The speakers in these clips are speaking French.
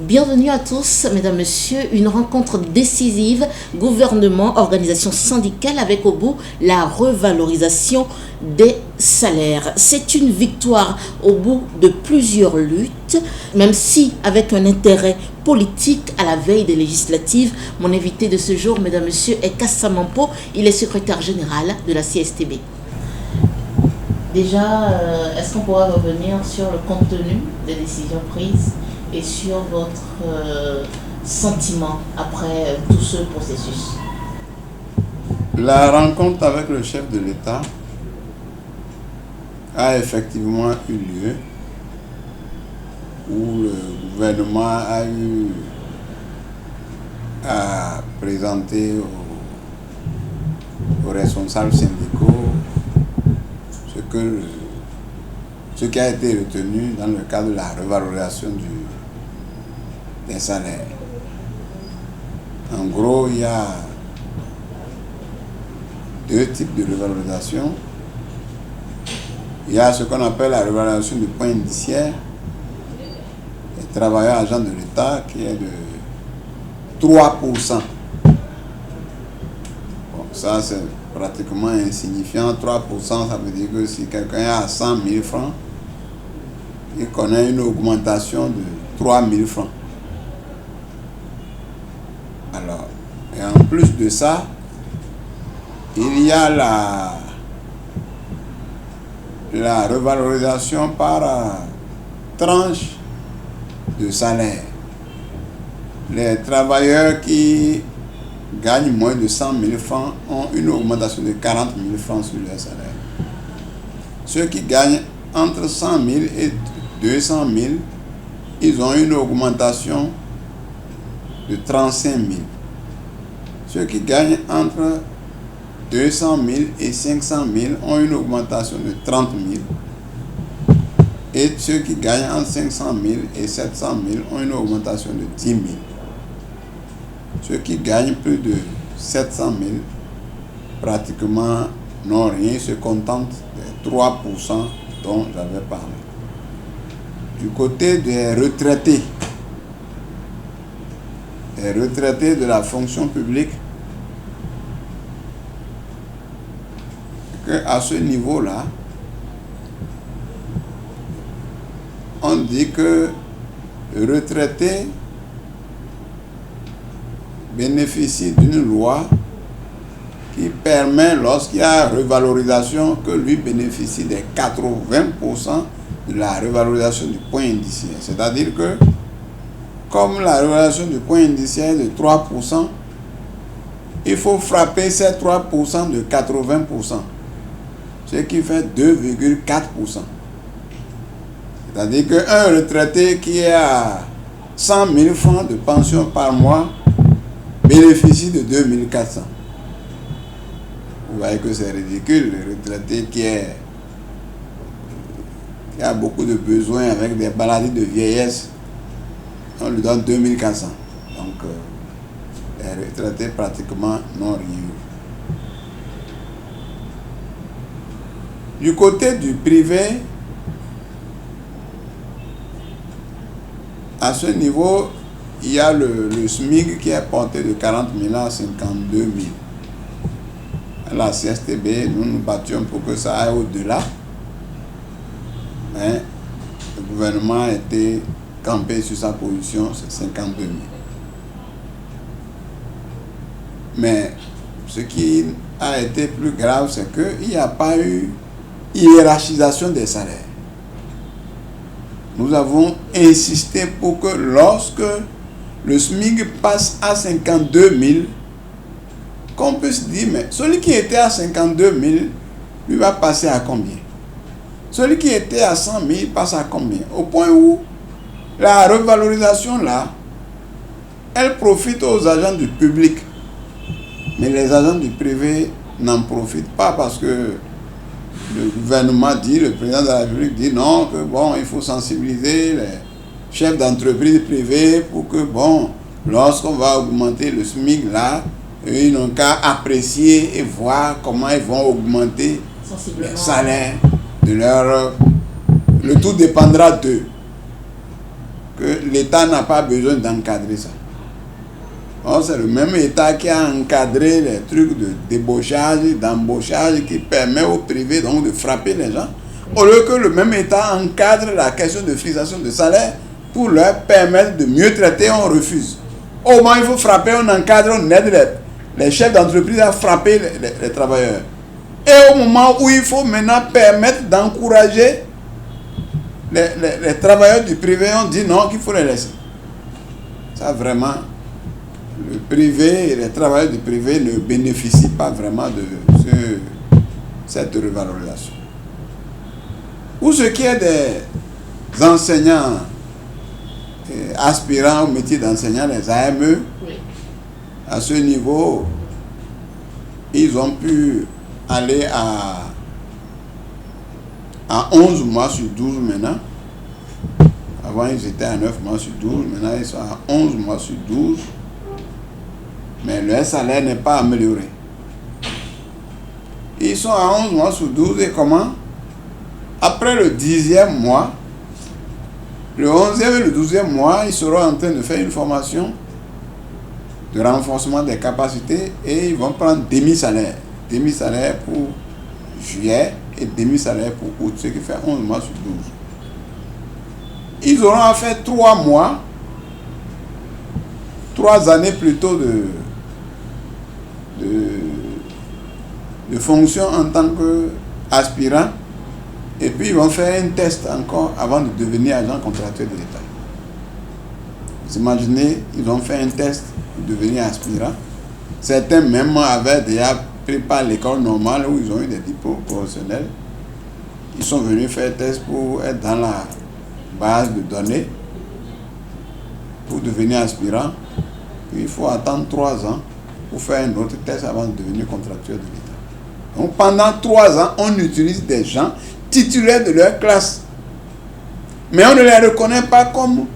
Bienvenue à tous, mesdames, messieurs, une rencontre décisive, gouvernement, organisation syndicale avec au bout la revalorisation des salaires. C'est une victoire au bout de plusieurs luttes, même si avec un intérêt politique à la veille des législatives. Mon invité de ce jour, mesdames, messieurs, est Kassa Mampo, il est secrétaire général de la CSTB. Déjà, est-ce qu'on pourra revenir sur le contenu des décisions prises et sur votre sentiment après tout ce processus? La rencontre avec le chef de l'État a effectivement eu lieu, où le gouvernement a eu à présenter aux responsables syndicaux ce qui a été retenu dans le cadre de la revalorisation des salaires. En gros, il y a deux types de revalorisation. Il y a ce qu'on appelle la revalorisation du point indiciaire des travailleurs agents de l'État qui est de 3%. Bon, ça c'est pratiquement insignifiant. 3%, ça veut dire que si quelqu'un est à 100 000 francs, il connaît une augmentation de 3 000 francs. Alors, et en plus de ça, il y a la revalorisation par tranche de salaire. Les travailleurs qui gagnent moins de 100 000 francs ont une augmentation de 40 000 francs sur leur salaire. Ceux qui gagnent entre 100 000 et 200 000, ils ont une augmentation de 35 000. Ceux qui gagnent entre 200 000 et 500 000 ont une augmentation de 30 000. Et ceux qui gagnent entre 500 000 et 700 000 ont une augmentation de 10 000. Ceux qui gagnent plus de 700 000 pratiquement n'ont rien, se contentent des 3% dont j'avais parlé. Du côté des retraités de la fonction publique, à ce niveau-là, on dit que le retraité bénéficie d'une loi qui permet, lorsqu'il y a revalorisation, que lui bénéficie des 80% de la revalorisation du point indiciaire. C'est-à-dire que, comme la revalorisation du point indiciaire est de 3%, il faut frapper ces 3% de 80%, ce qui fait 2,4%. C'est-à-dire qu'un retraité qui est à 100 000 francs de pension par mois bénéficie de 2 400. Vous voyez que c'est ridicule. Le retraité qui a beaucoup de besoins avec des maladies de vieillesse, on lui donne 2 400. Donc, les retraités pratiquement n'ont rien eu. Du côté du privé, à ce niveau, il y a le SMIC qui est porté de 40 000 à 52 000. À la CSTB, nous nous battions pour que ça aille au-delà. Mais le gouvernement a été campé sur sa position, c'est 52 000. Mais ce qui a été plus grave, c'est qu'il n'y a pas eu hiérarchisation des salaires. Nous avons insisté pour que lorsque le SMIC passe à 52 000, qu'on puisse dire, mais celui qui était à 52 000, lui va passer à combien? Celui qui était à 100 000 passe à combien? Au point où la revalorisation là, elle profite aux agents du public. Mais les agents du privé n'en profitent pas parce que le gouvernement dit, le président de la République dit non, que bon, il faut sensibiliser les chefs d'entreprise privées pour que bon, lorsqu'on va augmenter le SMIC là, ils n'ont qu'à apprécier et voir comment ils vont augmenter les salaires de leur... Le tout dépendra d'eux. que l'État n'a pas besoin d'encadrer ça. Or, c'est le même État qui a encadré les trucs de débauchage, d'embauchage qui permet au privé donc de frapper les gens. Au lieu que le même État encadre la question de fixation de salaire pour leur permettre de mieux traiter, on refuse. Au moins, il faut frapper, on encadre, on aide les chefs d'entreprise à frapper les travailleurs. Et au moment où il faut maintenant permettre d'encourager les travailleurs du privé, on dit non, qu'il faut les laisser. Ça vraiment, le privé, les travailleurs du privé ne bénéficient pas vraiment de cette revalorisation. Pour ce qui est des enseignants aspirants au métier d'enseignant, les AME, oui. À ce niveau, ils ont pu aller à 11 mois sur 12 maintenant. Avant, ils étaient à 9 mois sur 12. Maintenant, ils sont à 11 mois sur 12. Mais leur salaire n'est pas amélioré. Ils sont à 11 mois sur 12 et comment? Après le 10e mois, le 11e et le 12e mois, ils seront en train de faire une formation de renforcement des capacités et ils vont prendre demi-salaire. Demi-salaire pour juillet et demi-salaire pour août, ce qui fait 11 mois sur 12. Ils auront à faire 3 mois, 3 années plutôt de fonction en tant qu'aspirant. Et puis ils vont faire un test encore avant de devenir agent contractuel de l'État. Vous imaginez, ils ont fait un test pour devenir aspirant. Certains même avaient déjà pris par l'école normale où ils ont eu des diplômes professionnels. Ils sont venus faire un test pour être dans la base de données pour devenir aspirant. Puis il faut attendre 3 ans pour faire un autre test avant de devenir contractuel de l'État. Donc pendant 3 ans, on utilise des gens titulaires de leur classe. Mais on ne les reconnaît pas comme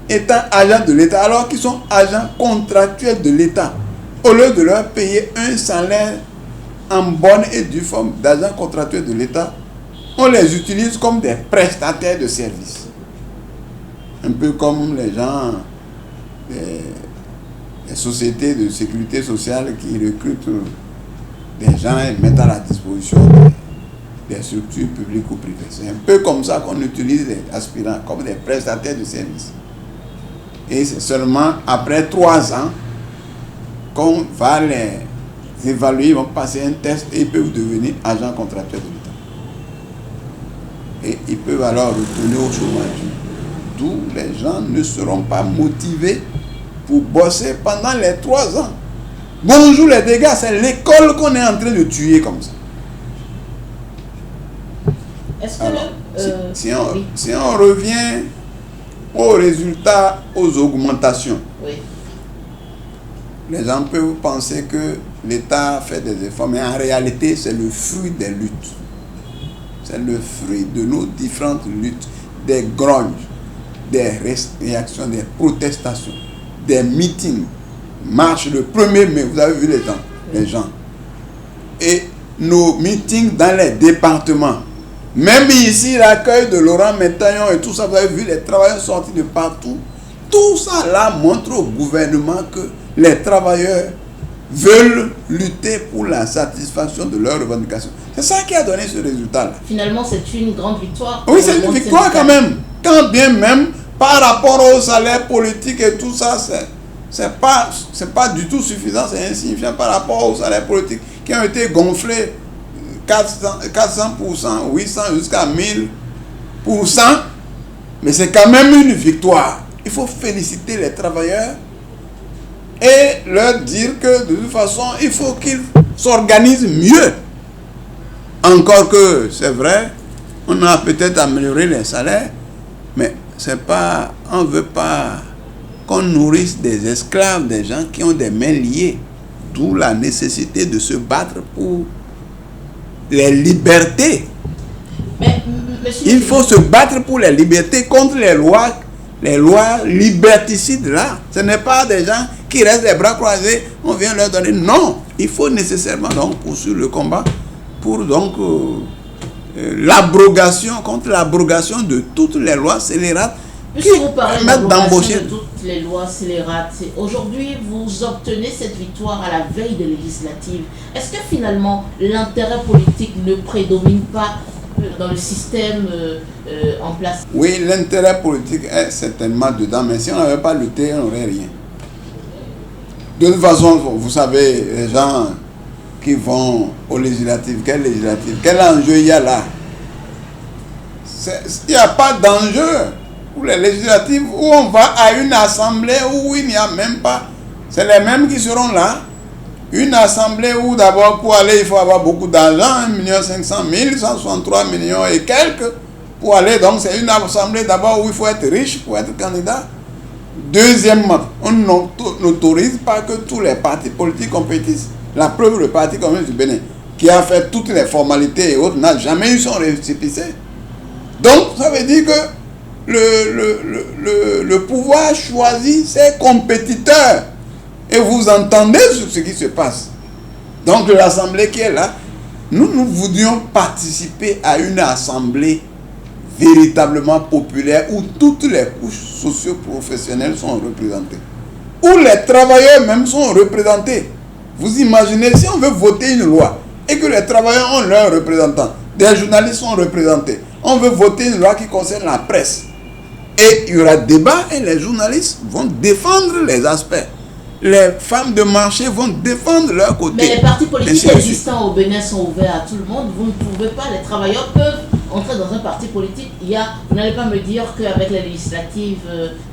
étant agents de l'État, alors qu'ils sont agents contractuels de l'État. Au lieu de leur payer un salaire en bonne et due forme d'agents contractuels de l'État, on les utilise comme des prestataires de services. Un peu comme les gens des sociétés de sécurité sociale qui recrutent des gens et mettent à la disposition des structures publiques ou privées. C'est un peu comme ça qu'on utilise les aspirants, comme des prestataires de services. Et c'est seulement après 3 ans qu'on va les évaluer, ils vont passer un test et ils peuvent devenir agents contractuels de l'État. Et ils peuvent alors retourner au chômage. D'où les gens ne seront pas motivés pour bosser pendant les 3 ans. Bonjour les dégâts, c'est l'école qu'on est en train de tuer comme ça. Est-ce que alors, si on revient aux résultats, aux augmentations, oui. Les gens peuvent penser que l'État fait des efforts, mais en réalité, c'est le fruit des luttes. C'est le fruit de nos différentes luttes, des grognes, des réactions, des protestations, des meetings, marches le 1er mai, vous avez vu les gens. Et nos meetings dans les départements. Même ici, l'accueil de Laurent Métaillon et tout ça, vous avez vu les travailleurs sortis de partout. Tout ça là montre au gouvernement que les travailleurs veulent lutter pour la satisfaction de leurs revendications. C'est ça qui a donné ce résultat-là. Finalement, c'est une grande victoire. Oui, c'est une victoire quand même. Quand bien même, par rapport au salaire politique et tout ça, c'est pas du tout suffisant, c'est insignifiant par rapport aux salaires politiques qui ont été gonflés 400%, 800 jusqu'à 1000%. Mais c'est quand même une victoire. Il faut féliciter les travailleurs et leur dire que de toute façon, il faut qu'ils s'organisent mieux. Encore que, c'est vrai, on a peut-être amélioré les salaires, mais c'est pas, on ne veut pas qu'on nourrisse des esclaves, des gens qui ont des mains liées. D'où la nécessité de se battre pour les libertés. Mais, il faut se battre pour les libertés contre les lois liberticides là. Ce n'est pas des gens qui restent les bras croisés, on vient leur donner. Non, il faut nécessairement donc poursuivre le combat pour donc l'abrogation, contre l'abrogation de toutes les lois scélérates Puisque vous parlez d'embaucher de toutes les lois scélérates, aujourd'hui vous obtenez cette victoire à la veille des législatives. Est-ce que finalement l'intérêt politique ne prédomine pas dans le système en place? Oui, l'intérêt politique est certainement dedans, mais si on n'avait pas lutté, on n'aurait rien. De toute façon, vous savez, les gens qui vont aux législatives, quel enjeu il y a là? Il n'y a pas d'enjeu pour les législatives où on va à une assemblée où il n'y a même pas. C'est les mêmes qui seront là. Une assemblée où d'abord pour aller il faut avoir beaucoup d'argent, 1 500 000, 163 millions et quelques pour aller. Donc c'est une assemblée d'abord où il faut être riche pour être candidat. Deuxièmement, on n'autorise pas que tous les partis politiques compétissent. La preuve, le Parti communiste du Bénin, qui a fait toutes les formalités et autres, n'a jamais eu son récépissé. Donc ça veut dire que le pouvoir choisit ses compétiteurs. Et vous entendez ce qui se passe. Donc l'assemblée qui est là, nous voulions participer à une assemblée véritablement populaire où toutes les couches socio-professionnelles sont représentées. Où les travailleurs même sont représentés. Vous imaginez, si on veut voter une loi et que les travailleurs ont leurs représentants, des journalistes sont représentés, on veut voter une loi qui concerne la presse. Et il y aura débat et les journalistes vont défendre les aspects. Les femmes de marché vont défendre leur côté. Mais les partis politiques existants au Bénin sont ouverts à tout le monde. Vous ne pouvez pas, les travailleurs peuvent entrer dans un parti politique. Vous n'allez pas me dire qu'avec les législatives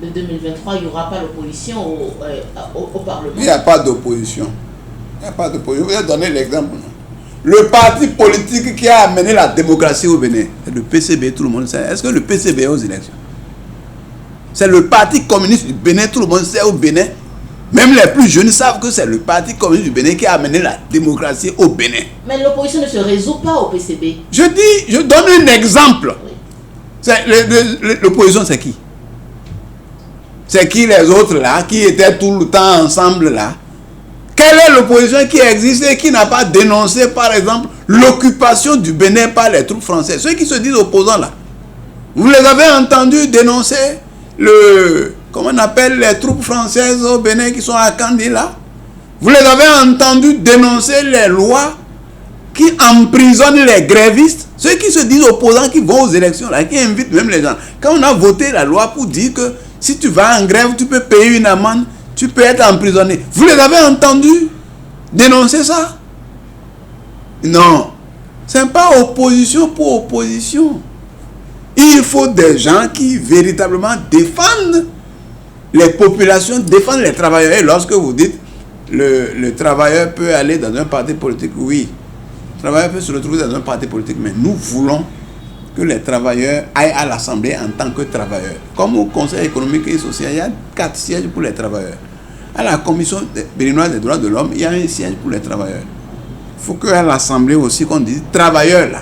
de 2023, il n'y aura pas l'opposition au Parlement. Il n'y a pas d'opposition. Il n'y a pas d'opposition. Je vais donner l'exemple. Le parti politique qui a amené la démocratie au Bénin, c'est le PCB, tout le monde sait. Est-ce que le PCB est aux élections? C'est le parti communiste du Bénin, tout le monde sait au Bénin. Même les plus jeunes savent que c'est le Parti communiste du Bénin qui a amené la démocratie au Bénin. Mais l'opposition ne se résout pas au PCB. Je donne un exemple. Oui. L'opposition, c'est qui? C'est qui les autres là, qui étaient tout le temps ensemble là? Quelle est l'opposition qui existe et qui n'a pas dénoncé, par exemple, l'occupation du Bénin par les troupes françaises? Ceux qui se disent opposants là. Vous les avez entendus dénoncer comment on appelle les troupes françaises au Bénin qui sont à Kandi là? Vous les avez entendus dénoncer les lois qui emprisonnent les grévistes? Ceux qui se disent opposants, qui vont aux élections là, qui invitent même les gens. Quand on a voté la loi pour dire que si tu vas en grève, tu peux payer une amende, tu peux être emprisonné. Vous les avez entendus dénoncer ça? Non. Ce n'est pas opposition pour opposition. Il faut des gens qui véritablement défendent les populations, défendent les travailleurs. Et lorsque vous dites le travailleur peut aller dans un parti politique, oui, le travailleur peut se retrouver dans un parti politique, mais nous voulons que les travailleurs aillent à l'Assemblée en tant que travailleurs. Comme au Conseil économique et social, il y a 4 sièges pour les travailleurs. À la Commission béninoise des droits de l'homme, il y a un siège pour les travailleurs. Il faut qu'à l'Assemblée aussi qu'on dise travailleurs là,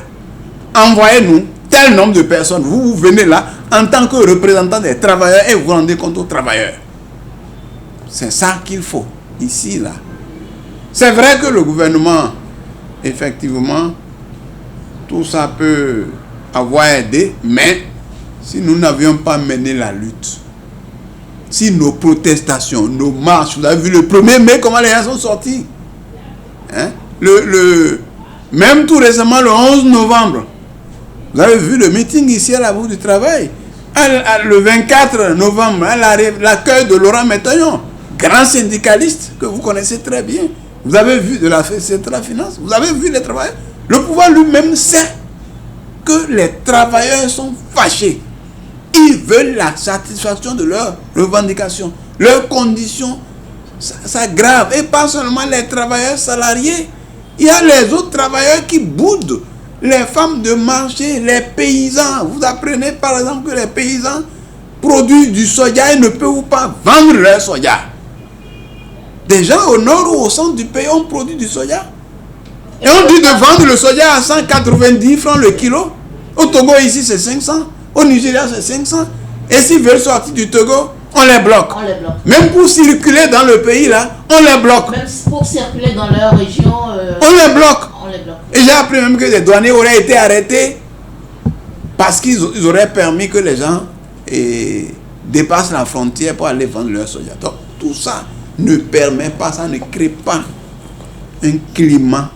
envoyez-nous tel nombre de personnes. Vous venez là en tant que représentant des travailleurs et vous vous rendez compte aux travailleurs. C'est ça qu'il faut ici là. C'est vrai que le gouvernement, effectivement, tout ça peut avoir aidé, mais si nous n'avions pas mené la lutte, si nos protestations, nos marches, vous avez vu le 1er mai comment les gens sont sortis, hein? Même tout récemment le 11 novembre, vous avez vu le meeting ici à la Bourse du Travail, le 24 novembre, l'accueil de Laurent Métaillon, grand syndicaliste que vous connaissez très bien. Vous avez vu de la finance, vous avez vu les travailleurs. Le pouvoir lui-même sait que les travailleurs sont fâchés. Ils veulent la satisfaction de leurs revendications. Leurs conditions s'aggravent. Et pas seulement les travailleurs salariés. Il y a les autres travailleurs qui boudent. Les femmes de marché, les paysans. Vous apprenez par exemple que les paysans produisent du soja et ne peuvent pas vendre leur soja. Des gens au nord ou au centre du pays ont produit du soja. Et on dit de vendre le soja à 190 francs le kilo. Au Togo ici c'est 500. Au Nigeria c'est 500. Et s'ils veulent sortir du Togo, on les bloque. Même pour circuler dans le pays là, on les bloque. Même pour circuler dans leur région, on les bloque. Et j'ai appris même que des douaniers auraient été arrêtés parce qu'ils auraient permis que les gens dépassent la frontière pour aller vendre leurs soja. Donc tout ça ne permet pas, ça ne crée pas un climat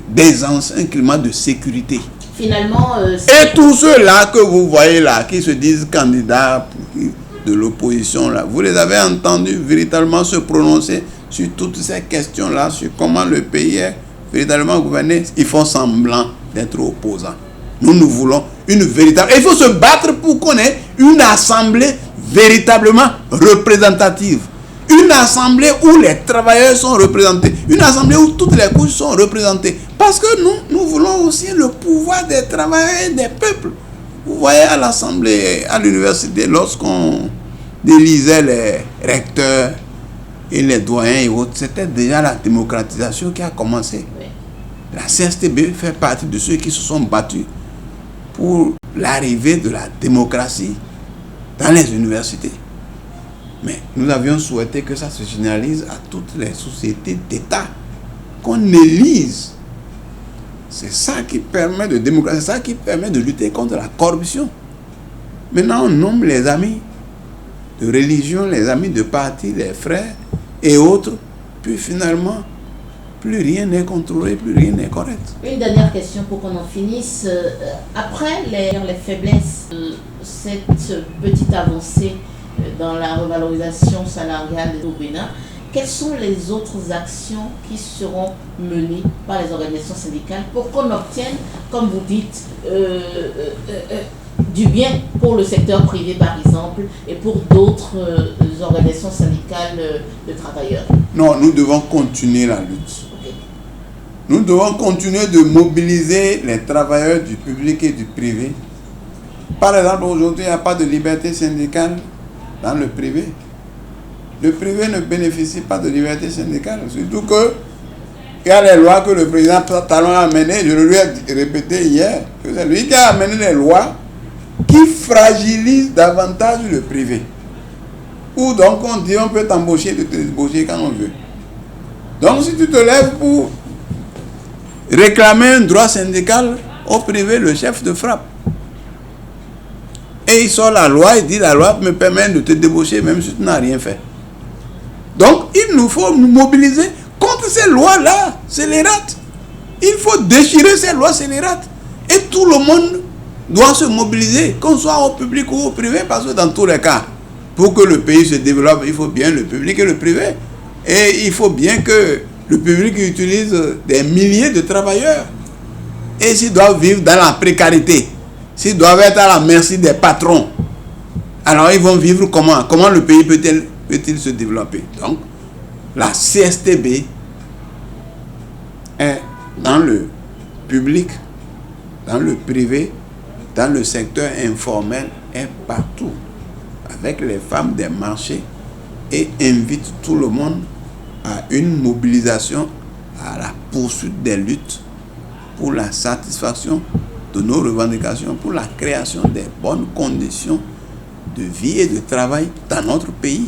d'aisance, un climat de sécurité. Finalement, et tous ceux-là que vous voyez là, qui se disent candidats de l'opposition là, vous les avez entendus véritablement se prononcer sur toutes ces questions-là, sur comment le pays est véritablement gouverné. Ils font semblant d'être opposants. Nous voulons une véritable... Il faut se battre pour qu'on ait une assemblée véritablement représentative. Une assemblée où les travailleurs sont représentés. Une assemblée où toutes les couches sont représentées. Parce que nous voulons aussi le pouvoir des travailleurs et des peuples. Vous voyez à l'assemblée, à l'université, lorsqu'on élisait les recteurs et les doyens et autres, c'était déjà la démocratisation qui a commencé. La CSTB fait partie de ceux qui se sont battus pour l'arrivée de la démocratie dans les universités. Mais nous avions souhaité que ça se généralise à toutes les sociétés d'État, qu'on élise. C'est ça qui permet de démocratiser, c'est ça qui permet de lutter contre la corruption. Maintenant, on nomme les amis de religion, les amis de parti, les frères et autres, puis finalement, plus rien n'est contrôlé, plus rien n'est correct. Une dernière question pour qu'on en finisse. Après les faiblesses de cette petite avancée dans la revalorisation salariale au Bénin, quelles sont les autres actions qui seront menées par les organisations syndicales pour qu'on obtienne, comme vous dites, du bien pour le secteur privé par exemple et pour d'autres organisations syndicales de travailleurs? Non, nous devons continuer la lutte. Okay. Nous devons continuer de mobiliser les travailleurs du public et du privé. Par exemple, aujourd'hui, il n'y a pas de liberté syndicale dans le privé. Le privé ne bénéficie pas de liberté syndicale. Surtout que il y a les lois que le président Talon a amenées. Je le lui ai répété hier. Que c'est lui qui a amené les lois qui fragilisent davantage le privé. Ou donc on dit on peut t'embaucher, de te débaucher quand on veut. Donc si tu te lèves pour réclamer un droit syndical au privé, le chef te frappe. Et il sort la loi, il dit la loi me permet de te débaucher même si tu n'as rien fait. Donc il nous faut nous mobiliser contre ces lois-là scélérates. Il faut déchirer ces lois scélérates. Et tout le monde doit se mobiliser, qu'on soit au public ou au privé, parce que dans tous les cas, pour que le pays se développe, il faut bien le public et le privé. Et il faut bien que le public utilise des milliers de travailleurs. Et s'ils doivent vivre dans la précarité, s'ils doivent être à la merci des patrons, alors ils vont vivre comment? Comment le pays peut-il se développer? Donc, la CSTB est dans le public, dans le privé, dans le secteur informel, est partout, avec les femmes des marchés, et invite tout le monde à une mobilisation, à la poursuite des luttes pour la satisfaction de nos revendications, pour la création des bonnes conditions de vie et de travail dans notre pays.